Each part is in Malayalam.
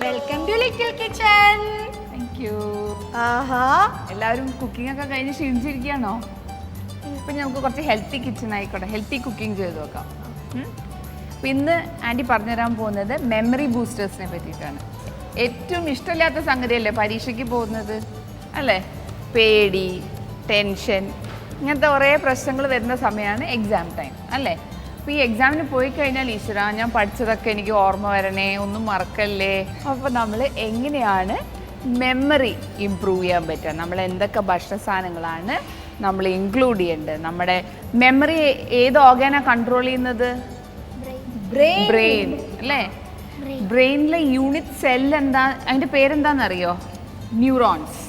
Welcome to little kitchen. Thank you. ആഹാ, എല്ലാവരും കുക്കിംഗ് ഒക്കെ കഴിഞ്ഞ് ക്ഷീണിച്ചിരിക്കുകയാണോ? ഇപ്പം നമുക്ക് കുറച്ച് ഹെൽത്തി കിച്ചൺ ആയിക്കോട്ടെ, ഹെൽത്തി കുക്കിംഗ് ചെയ്ത് നോക്കാം. അപ്പം ഇന്ന് ആൻറ്റി പറഞ്ഞുതരാൻ പോകുന്നത് മെമ്മറി ബൂസ്റ്റേഴ്സിനെ പറ്റിയിട്ടാണ്. ഏറ്റവും ഇഷ്ടമില്ലാത്ത സംഗതിയല്ലേ പരീക്ഷയ്ക്ക് പോകുന്നത്, അല്ലേ? പേടി, ടെൻഷൻ, ഇങ്ങനത്തെ കുറേ പ്രശ്നങ്ങൾ വരുന്ന സമയമാണ് എക്സാം ടൈം, അല്ലേ? അപ്പോൾ ഈ എക്സാമിന് പോയി കഴിഞ്ഞാൽ ഈശ്വര ഞാൻ പഠിച്ചതൊക്കെ എനിക്ക് ഓർമ്മ വരണേ, ഒന്നും മറക്കല്ലേ. അപ്പോൾ നമ്മൾ എങ്ങനെയാണ് മെമ്മറി ഇമ്പ്രൂവ് ചെയ്യാൻ പറ്റുക, നമ്മൾ എന്തൊക്കെ ഭക്ഷണ സാധനങ്ങളാണ് നമ്മൾ ഇൻക്ലൂഡ് ചെയ്യേണ്ടത്, നമ്മുടെ മെമ്മറി ഏത് ഓർഗാനാണ് കൺട്രോൾ ചെയ്യുന്നത്? ബ്രെയിൻ, അല്ലേ? ബ്രെയിനിലെ യൂണിറ്റ് സെൽ എന്താ, അതിൻ്റെ പേരെന്താണെന്നറിയോ? ന്യൂറോൺസ്.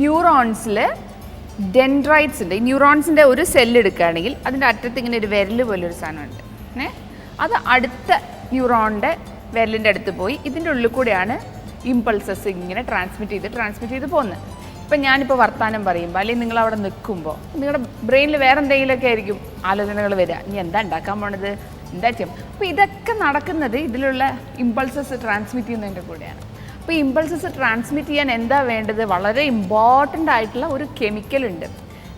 ന്യൂറോൺസിൽ ഡെൻഡ്രൈറ്റ്സ് ഉണ്ട്. ഈ ന്യൂറോൺസിൻ്റെ ഒരു സെല്ല് എടുക്കുകയാണെങ്കിൽ അതിൻ്റെ അറ്റത്ത് ഇങ്ങനെ ഒരു വിരൽ പോലൊരു സാധനമുണ്ട്. അത് അടുത്ത ന്യൂറോണിൻ്റെ വിരലിൻ്റെ അടുത്ത് പോയി ഇതിൻ്റെ ഉള്ളിൽ കൂടെയാണ് ഇമ്പൾസസ് ഇങ്ങനെ ട്രാൻസ്മിറ്റ് ചെയ്ത് പോകുന്നത്. ഇപ്പം ഞാനിപ്പോൾ വർത്തമാനം പറയുമ്പോൾ അല്ലെങ്കിൽ നിങ്ങളവിടെ നിൽക്കുമ്പോൾ നിങ്ങളുടെ ബ്രെയിനിൽ വേറെ എന്തെങ്കിലുമൊക്കെ ആയിരിക്കും ആലോചനകൾ വരിക. ഇനി എന്താ ഉണ്ടാക്കാൻ പോണത്, എന്താ ചെയ്യും. അപ്പോൾ ഇതൊക്കെ നടക്കുന്നത് ഇതിലുള്ള ഇമ്പൾസസ് ട്രാൻസ്മിറ്റ് ചെയ്യുന്നതിൻ്റെ കൂടെയാണ്. അപ്പോൾ ഈ ഇമ്പൾസസ് ട്രാൻസ്മിറ്റ് ചെയ്യാൻ എന്താ വേണ്ടത്? വളരെ ഇമ്പോർട്ടൻ്റ് ആയിട്ടുള്ള ഒരു കെമിക്കൽ ഉണ്ട്,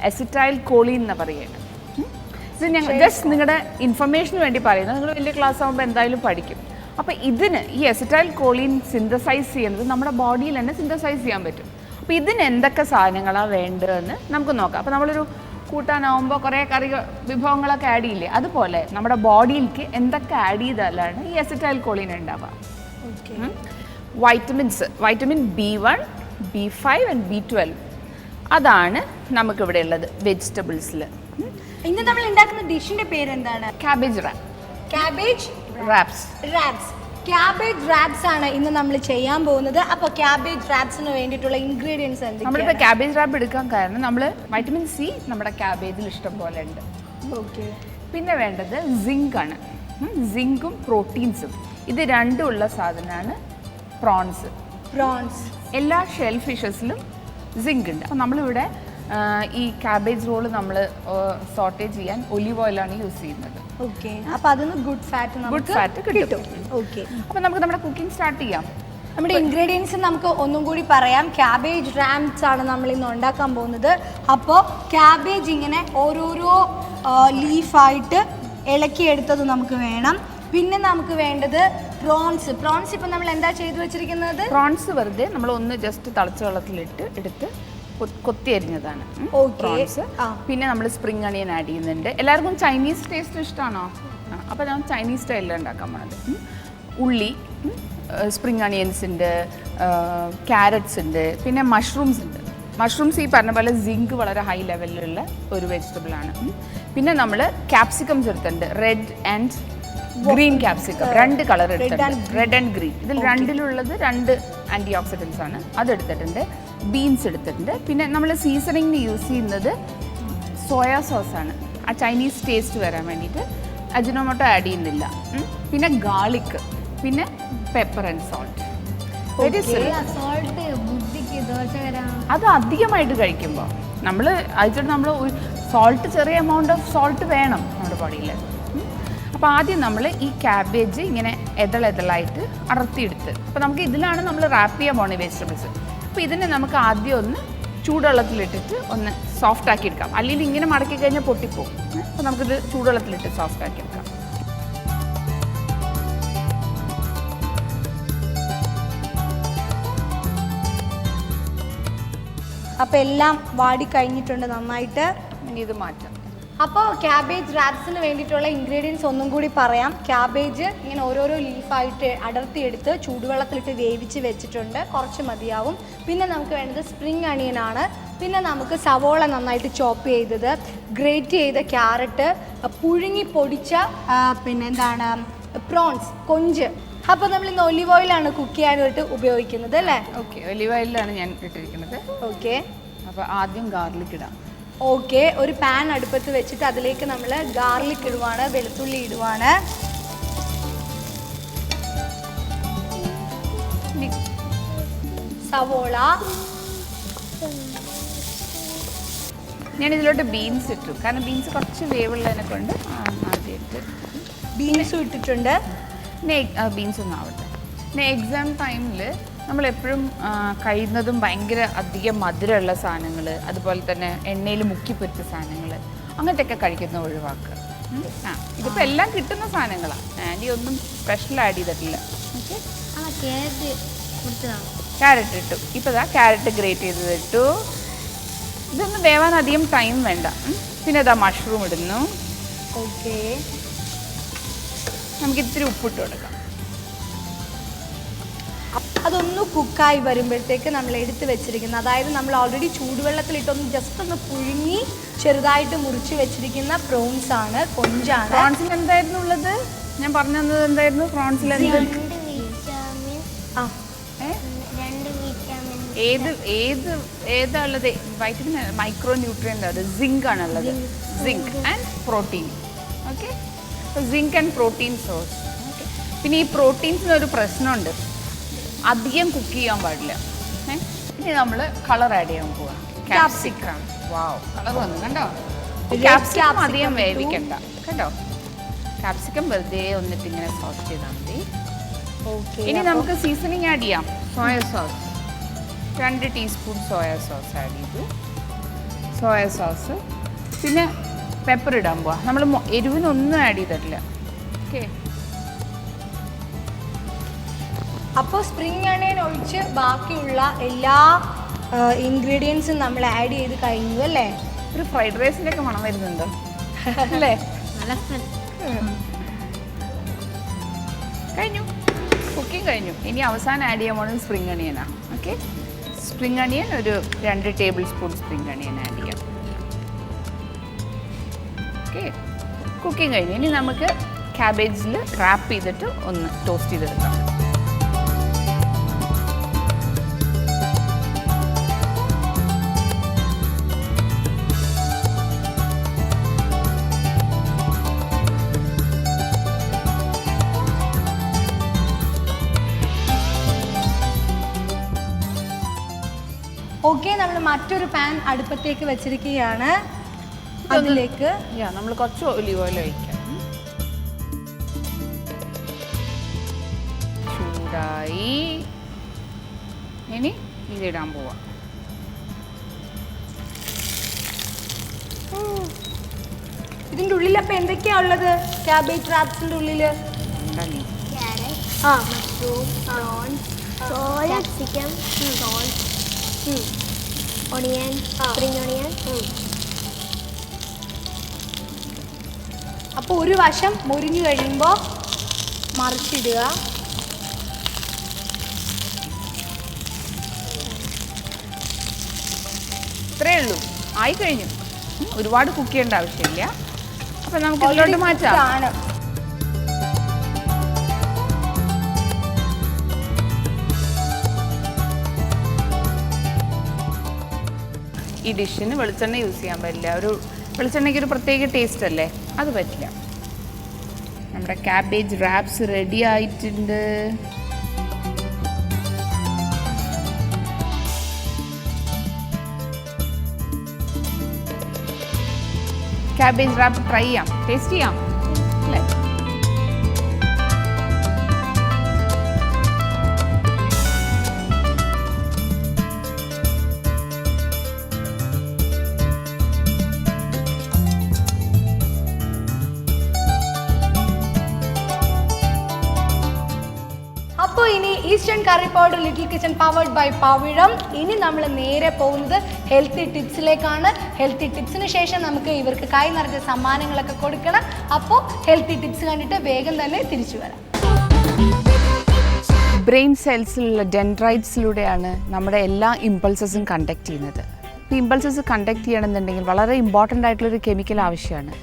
അസിറ്റൈൽ കോളിൻ എന്ന് പറയുന്നത്. ഇത് ഞങ്ങൾ ജസ്റ്റ് നിങ്ങളുടെ ഇൻഫർമേഷന് വേണ്ടി പറയുന്നത്, നിങ്ങൾ വലിയ ക്ലാസ് ആകുമ്പോൾ എന്തായാലും പഠിക്കും. അപ്പോൾ ഇതിന് ഈ അസിറ്റൈൽ കോളിൻ സിന്തസൈസ് ചെയ്യുന്നത് നമ്മുടെ ബോഡിയിൽ തന്നെ സിന്തസൈസ് ചെയ്യാൻ പറ്റും. അപ്പോൾ ഇതിന് എന്തൊക്കെ സാധനങ്ങളാണ് വേണ്ടതെന്ന് നമുക്ക് നോക്കാം. അപ്പോൾ നമ്മളൊരു കൂട്ടാനാവുമ്പോൾ കുറേ കറി വിഭവങ്ങളൊക്കെ ആഡ് ചെയ്യില്ലേ, അതുപോലെ നമ്മുടെ ബോഡിയിലേക്ക് എന്തൊക്കെ ആഡ് ചെയ്താലാണ് ഈ അസിറ്റൈൽ കോളിൻ ഉണ്ടാവുക? Vitamin B1, B5 and B12 അതാണ് നമുക്കിവിടെ ഉള്ളത് വെജിറ്റബിൾസിൽ. ഇന്ന് നമ്മൾ ഉണ്ടാക്കുന്ന ഡിഷിന്റെ പേര് എന്താണ്? Cabbage wraps. ക്യാബേജ് റാപ്സ് ആണ് ഇന്ന് നമ്മൾ ചെയ്യാൻ പോകുന്നത്. അപ്പോൾ ക്യാബേജ് റാപ്സിന് വേണ്ടിയിട്ടുള്ള ഇൻഗ്രീഡിയൻസ് എന്തൊക്കെയാണ്? നമ്മളിപ്പോൾ ക്യാബേജ് റാപ്പ് എടുക്കാൻ കാരണം നമ്മൾ വൈറ്റമിൻ സി നമ്മുടെ ക്യാബേജിൽ ഇഷ്ടം പോലെ ഉണ്ട്. പിന്നെ വേണ്ടത് സിങ്ക് ആണ്. സിങ്കും പ്രോട്ടീൻസും ഇത് രണ്ടും ഉള്ള സാധനമാണ് പ്രോൺസ്. എല്ലാ ഷെൽ ഫിഷസിലും സിങ്ക് ഉണ്ട്. അപ്പോൾ നമ്മളിവിടെ ഈ ക്യാബേജ് റോള് നമ്മൾ സോട്ടേ ചെയ്യാൻ ഒലിവ് ഓയിലാണ് യൂസ് ചെയ്യുന്നത്. അപ്പോൾ അതിന് ഗുഡ് ഫാറ്റ് കിട്ടും. അപ്പോൾ നമുക്ക് നമ്മുടെ കുക്കിംഗ് സ്റ്റാർട്ട് ചെയ്യാം. നമ്മുടെ ഇൻഗ്രീഡിയൻസ് നമുക്ക് ഒന്നും കൂടി പറയാം. ക്യാബേജ് റാംസ് ആണ് നമ്മൾ ഇന്ന് ഉണ്ടാക്കാൻ പോകുന്നത്. അപ്പോൾ ക്യാബേജ് ഇങ്ങനെ ഓരോരോ ലീഫായിട്ട് ഇളക്കിയെടുത്തത് നമുക്ക് വേണം. പിന്നെ നമുക്ക് വേണ്ടത് പ്രോൺസ്. ഇപ്പം നമ്മൾ എന്താ ചെയ്തു വെച്ചിരിക്കുന്നത്? പ്രോൺസ് വെറുതെ നമ്മൾ ഒന്ന് ജസ്റ്റ് തിളച്ച വെള്ളത്തിലിട്ട് എടുത്ത് കൊത്തി അരിഞ്ഞതാണ് പ്രോൺസ്. പിന്നെ നമ്മൾ സ്പ്രിംഗ് അണിയൻ ആഡ് ചെയ്യുന്നുണ്ട്. എല്ലാവർക്കും ചൈനീസ് ടേസ്റ്റ് ഇഷ്ടമാണോ? അപ്പോൾ ഞാൻ ചൈനീസ് സ്റ്റൈലിലാണ് ഉണ്ടാക്കാൻ പോണത്. ഉള്ളി, സ്പ്രിംഗ് അണിയൻസ് ഉണ്ട്, ക്യാരറ്റ്സ് ഉണ്ട്, പിന്നെ മഷ്റൂംസ് ഉണ്ട്. മഷ്റൂംസ് ഈ പറഞ്ഞ പോലെ സിങ്ക് വളരെ ഹൈ ലെവലിലുള്ള ഒരു വെജിറ്റബിളാണ്. പിന്നെ നമ്മൾ ക്യാപ്സിക്കംസ് എടുത്തിട്ടുണ്ട്, red and green capsicum, 2 colour എടുത്തിട്ടുണ്ട്, റെഡ് ആൻഡ് ഗ്രീൻ. ഇതിൽ രണ്ടിലുള്ളത് 2 ആൻറ്റി ഓക്സിഡൻസ് ആണ്, അതെടുത്തിട്ടുണ്ട്. ബീൻസ് എടുത്തിട്ടുണ്ട്. പിന്നെ നമ്മൾ സീസണിങ്ങിന് യൂസ് ചെയ്യുന്നത് സോയാ സോസാണ്, ആ ചൈനീസ് ടേസ്റ്റ് വരാൻ വേണ്ടിയിട്ട്. അജിനോമോട്ടോ ആഡ് ചെയ്യുന്നില്ല. പിന്നെ ഗാർലിക്, പിന്നെ പെപ്പർ ആൻഡ് സോൾട്ട്. അത് അധികമായിട്ട് കഴിക്കുമ്പോൾ നമ്മൾ സോൾട്ട്, ചെറിയ എമൗണ്ട് ഓഫ് സോൾട്ട് വേണം നമ്മുടെ ബോഡിയിൽ. അപ്പോൾ ആദ്യം നമ്മൾ ഈ ക്യാബേജ് ഇങ്ങനെ എതളായിട്ട് അടർത്തിയെടുത്ത്, അപ്പോൾ നമുക്ക് ഇതിലാണ് നമ്മൾ റാപ്പ് ചെയ്യാൻ പോകുന്നത് വെജിറ്റബിൾസ്. അപ്പോൾ ഇതിനെ നമുക്ക് ആദ്യം ഒന്ന് ചൂടുവെള്ളത്തിലിട്ടിട്ട് ഒന്ന് സോഫ്റ്റ് ആക്കി എടുക്കാം. അല്ലെങ്കിൽ ഇങ്ങനെ മടക്കി കഴിഞ്ഞാൽ പൊട്ടിപ്പോവും. അപ്പോൾ നമുക്കിത് ചൂടുവെള്ളത്തിലിട്ട് സോഫ്റ്റ് ആക്കി എടുക്കാം. അപ്പോൾ എല്ലാം വാടി കഴിഞ്ഞിട്ടുണ്ട് നന്നായിട്ട്. ഇനി ഇത് മാറ്റാം. അപ്പോൾ ക്യാബേജ് റാപ്സിന് വേണ്ടിയിട്ടുള്ള ഇൻഗ്രീഡിയൻസ് ഒന്നും കൂടി പറയാം. ക്യാബേജ് ഇങ്ങനെ ഓരോരോ ലീഫായിട്ട് അടർത്തിയെടുത്ത് ചൂടുവെള്ളത്തിലിട്ട് വേവിച്ച് വെച്ചിട്ടുണ്ട്, കുറച്ച് മതിയാവും. പിന്നെ നമുക്ക് വേണ്ടത് സ്പ്രിംഗ് അണിയൻ ആണ്. പിന്നെ നമുക്ക് സവോള നന്നായിട്ട് ചോപ്പ് ചെയ്തത്, ഗ്രേറ്റ് ചെയ്ത ക്യാരറ്റ്, പുഴുങ്ങി പൊടിച്ച പിന്നെന്താണ് പ്രോൺസ്, കൊഞ്ച്. അപ്പോൾ നമ്മൾ ഇന്ന് ഒലിവ് ഓയിലാണ് കുക്ക് ചെയ്യാനായിട്ട് ഉപയോഗിക്കുന്നത്, അല്ലേ? ഓക്കെ, ഒലിവ് ഓയിലാണ് ഞാൻ ഇട്ടിരിക്കുന്നത്. ഓക്കെ, അപ്പോൾ ആദ്യം ഗാർലിക് ഇടാം. ഓക്കെ, ഒരു പാൻ അടുപ്പത്ത് വെച്ചിട്ട് അതിലേക്ക് നമ്മൾ ഗാർലിക് ഇടുവാണ്, വെളുത്തുള്ളി ഇടുവാണ്, സവോള. ഞാൻ ഇതിലോട്ട് ബീൻസ് ഇട്ടു, കാരണം ബീൻസ് കുറച്ച് വേവുള്ളതിനെ കൊണ്ട് ആദ്യമായിട്ട് ബീൻസും ഇട്ടിട്ടുണ്ട്. ബീൻസ് ഒന്നും ആവട്ടെ. പിന്നെ എക്സാം ടൈമിൽ നമ്മളെപ്പോഴും കഴിയുന്നതും ഭയങ്കര അധികം മധുരമുള്ള സാധനങ്ങൾ, അതുപോലെ തന്നെ എണ്ണയിൽ മുക്കിപ്പൊരിച്ച സാധനങ്ങൾ, അങ്ങനത്തെയൊക്കെ കഴിക്കുന്നത് ഒഴിവാക്കുക. ഇതിപ്പോൾ എല്ലാം കിട്ടുന്ന സാധനങ്ങളാണ്, ആൻറ്റി ഒന്നും സ്പെഷ്യൽ ആഡ് ചെയ്തിട്ടില്ല. ഓക്കെ, ക്യാരറ്റ് ഇട്ടു. ഇപ്പോൾ ഇതാ ക്യാരറ്റ് ഗ്രേറ്റ് ചെയ്തത് ഇട്ടു. ഇതൊന്നും വേവാൻ അധികം ടൈം വേണ്ട. പിന്നെ ഇതാ മഷ്റൂം ഇടുന്നു. ഓക്കെ, നമുക്ക് ഇത്തിരി ഉപ്പിട്ട് കൊടുക്കാം. അതൊന്ന് കുക്കായി വരുമ്പോഴത്തേക്ക് നമ്മൾ എടുത്ത് വെച്ചിരിക്കുന്ന, അതായത് നമ്മൾ ഓൾറെഡി ചൂടുവെള്ളത്തിലിട്ടൊന്ന് ജസ്റ്റ് ഒന്ന് പുഴുങ്ങി ചെറുതായിട്ട് മുറിച്ച് വെച്ചിരിക്കുന്ന പ്രോൺസ് ആണ്, കൊഞ്ചാണ്. പ്രോൺസിൽ എന്തായിരുന്നു ഉള്ളത്? ഞാൻ പറഞ്ഞു തന്നത് എന്തായിരുന്നു? പ്രോൺസിൽ ഏതാ ഉള്ളത്? വൈറ്റമിൻ, മൈക്രോ ന്യൂട്രിയൻ്റ് അത് സിങ്ക് ആണുള്ളത്. Zinc and protein. Okay, zinc and protein source. Okay, പിന്നെ ഈ പ്രോട്ടീൻസിനൊരു പ്രശ്നമുണ്ട്, അധികം കുക്ക് ചെയ്യാൻ പാടില്ല. ഇനി നമ്മൾ കളർ ആഡ് ചെയ്യാൻ പോവാം. ക്യാപ്സിക്കം. വാവ്, കളർ വന്നു കണ്ടോ? ക്യാപ്സിക്കം അധികം വേവിക്കണ്ട കേട്ടോ. ക്യാപ്സിക്കം വെറുതെ വന്നിട്ട് ഇങ്ങനെ സോസ് ചെയ്താൽ മതി. ഓക്കെ, ഇനി നമുക്ക് സീസണിങ് ആഡ് ചെയ്യാം. Soya sauce 2 teaspoon soya sauce add ചെയ്തു. സോയ സോസ്, പിന്നെ പെപ്പർ ഇടാൻ പോവാം. നമ്മൾ എരിവിനൊന്നും ആഡ് ചെയ്തിട്ടില്ല. ഓക്കെ, അപ്പോൾ സ്പ്രിംഗ് അണിയൻ ഒഴിച്ച് ബാക്കിയുള്ള എല്ലാ ഇൻഗ്രീഡിയൻസും നമ്മൾ ആഡ് ചെയ്ത് കഴിഞ്ഞു അല്ലേ? ഒരു ഫ്രൈഡ് റൈസിൻ്റെ ഒക്കെ മണം വരുന്നുണ്ടോ അല്ലേ? കഴിഞ്ഞു, കുക്കിംഗ് കഴിഞ്ഞു. ഇനി അവസാനം ആഡ് ചെയ്യാൻ പോകുന്നത് സ്പ്രിംഗ് അണിയനാണ്. ഓക്കെ, സ്പ്രിംഗ് അണിയൻ ഒരു 2 table spoon spring onion add ചെയ്യാം. ഓക്കെ, കുക്കിംഗ് കഴിഞ്ഞു. ഇനി നമുക്ക് ക്യാബേജിൽ റാപ്പ് ചെയ്തിട്ട് ഒന്ന് ടോസ്റ്റ് ചെയ്തെടുക്കാം. ഓക്കെ, നമ്മൾ മറ്റൊരു പാൻ അടുപ്പത്തേക്ക് വെച്ചിരിക്കുകയാണ്. അതിലേക്ക് നമ്മൾ കുറച്ച് ഒലിവ് ഓയിൽ ഒഴിക്കാം. ചൂടായി. ഇനി ഇതിടാൻ പോവാം. ഇതിൻ്റെ ഉള്ളിൽ അപ്പം എന്തൊക്കെയാ ഉള്ളത്? ക്യാബേജ് റാപ്സിൻ്റെ ഉള്ളിൽ mushroom, prawns, capsicum, salt, onion, spring onion. അപ്പോൾ ഒരു വശം മുരിഞ്ഞു കഴിയുമ്പോൾ മറിച്ചിടുക. ഇത്രയേ ഉള്ളൂ, ആയി കഴിഞ്ഞു. ഒരുപാട് കുക്ക് ചെയ്യേണ്ട ആവശ്യമില്ല. അപ്പം നമുക്ക് ഇതിലോട്ട് മാറ്റാം. ഈ ഡിഷിന് വെളിച്ചെണ്ണ യൂസ് ചെയ്യാൻ പറ്റില്ല. ഒരു വെളിച്ചെണ്ണയ്ക്ക് ഒരു പ്രത്യേക ടേസ്റ്റ് അല്ലേ, അത് പറ്റില്ല. നമ്മുടെ ക്യാബേജ് റാപ്സ് റെഡി ആയിട്ടുണ്ട്. ക്യാബേജ് റാപ്പ് ട്രൈ ചെയ്യാം, ടേസ്റ്റ് ചെയ്യാം അല്ലേ? അപ്പോൾ ഇനി eastern curry powder little kitchen powered by Pavizham. ഇനി നമ്മൾ നേരെ പോകുന്നത് ഹെൽത്തി ടിപ്സിലേക്കാണ്. ഹെൽത്തി ടിപ്സിന് ശേഷം നമുക്ക് ഇവർക്ക് കൈ നിറച്ച സമ്മാനങ്ങളൊക്കെ കൊടുക്കണം. അപ്പോൾ ഹെൽത്തി ടിപ്സ് കണ്ടിട്ട് വേഗം തന്നെ തിരിച്ചു വരാം. ബ്രെയിൻ സെൽസിലുള്ള ഡെൻഡ്രൈറ്റ്സിലൂടെയാണ് നമ്മുടെ എല്ലാ ഇമ്പൾസസും കണ്ടക്ട് ചെയ്യുന്നത്. ഈ ഇമ്പൾസസ് കണ്ടക്ട് ചെയ്യണമെന്നുണ്ടെങ്കിൽ വളരെ ഇമ്പോർട്ടൻ്റ് ആയിട്ടുള്ളൊരു കെമിക്കൽ ആവശ്യമാണ്.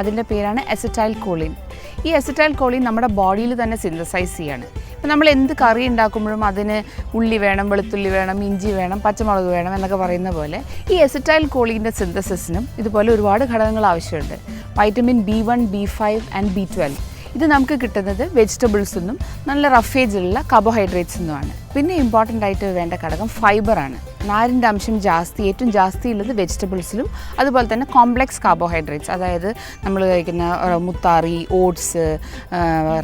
അതിൻ്റെ പേരാണ് അസറ്റൈൽ കോളിൻ. ഈ അസറ്റൈൽ കോളിൻ നമ്മുടെ ബോഡിയിൽ തന്നെ സിന്തസൈസ് ചെയ്യാണ്. ഇപ്പം നമ്മൾ എന്ത് കറി ഉണ്ടാക്കുമ്പോഴും അതിന് ഉള്ളി വേണം, വെളുത്തുള്ളി വേണം, ഇഞ്ചി വേണം, പച്ചമുളക് വേണം എന്നൊക്കെ പറയുന്ന പോലെ ഈ അസറ്റൈൽ കോളിൻ്റെ സിന്തസിസിനും ഇതുപോലെ ഒരുപാട് ഘടകങ്ങൾ ആവശ്യമുണ്ട്. Vitamin B1, B5 and B12 ഇത് നമുക്ക് കിട്ടുന്നത് വെജിറ്റബിൾസ് നിന്നും നല്ല റഫേജുള്ള കാർബോഹൈഡ്രേറ്റ്സ് നിന്നുമാണ്. പിന്നെ ഇമ്പോർട്ടൻ്റ് ആയിട്ട് വേണ്ട ഘടകം ഫൈബറാണ്. നാരിൻ്റെ അംശം ഏറ്റവും ജാസ്തി ഉള്ളത് വെജിറ്റബിൾസിലും അതുപോലെ തന്നെ കോംപ്ലെക്സ് കാർബോഹൈഡ്രേറ്റ്സ്, അതായത് നമ്മൾ കഴിക്കുന്ന മുത്താറി, ഓട്സ്,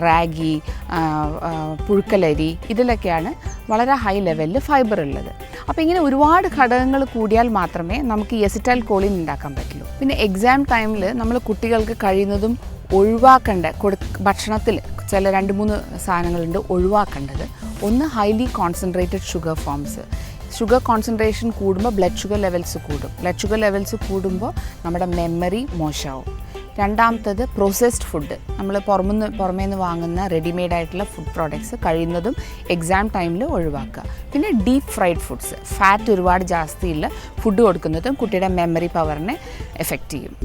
റാഗി, പുഴുക്കലരി, ഇതിലൊക്കെയാണ് വളരെ ഹൈ ലെവലിൽ ഫൈബർ ഉള്ളത്. അപ്പോൾ ഇങ്ങനെ ഒരുപാട് ഘടകങ്ങൾ കൂടിയാൽ മാത്രമേ നമുക്ക് ഈ എസിറ്റൈൽ കോളിൻ ഉണ്ടാക്കാൻ പറ്റുള്ളൂ. പിന്നെ എക്സാം ടൈമിൽ നമ്മൾ കുട്ടികൾക്ക് കഴിയുന്നതും ഒഴിവാക്കേണ്ട ഭക്ഷണത്തിൽ ചില 2-3 സാധനങ്ങളുണ്ട് ഒഴിവാക്കേണ്ടത്. ഒന്ന് highly concentrated sugar forms. Sugar concentration കൂടുമ്പോൾ ബ്ലഡ് ഷുഗർ ലെവൽസ് കൂടും. ബ്ലഡ് ഷുഗർ ലെവൽസ് കൂടുമ്പോൾ നമ്മുടെ മെമ്മറി മോശമാവും. രണ്ടാമത്തത് പ്രോസസ്ഡ് ഫുഡ്. നമ്മൾ പുറമേ നിന്ന് വാങ്ങുന്ന റെഡിമെയ്ഡ് ആയിട്ടുള്ള ഫുഡ് പ്രോഡക്ട്സ് കഴിയുന്നതും എക്സാം ടൈമിൽ ഒഴിവാക്കുക. പിന്നെ ഡീപ്പ് ഫ്രൈഡ് ഫുഡ്സ്, ഫാറ്റ് ഒരുപാട് ജാസ്തിയുള്ള ഫുഡ് കൊടുക്കുന്നതും കുട്ടിയുടെ മെമ്മറി പവറിനെ എഫക്റ്റ് ചെയ്യും.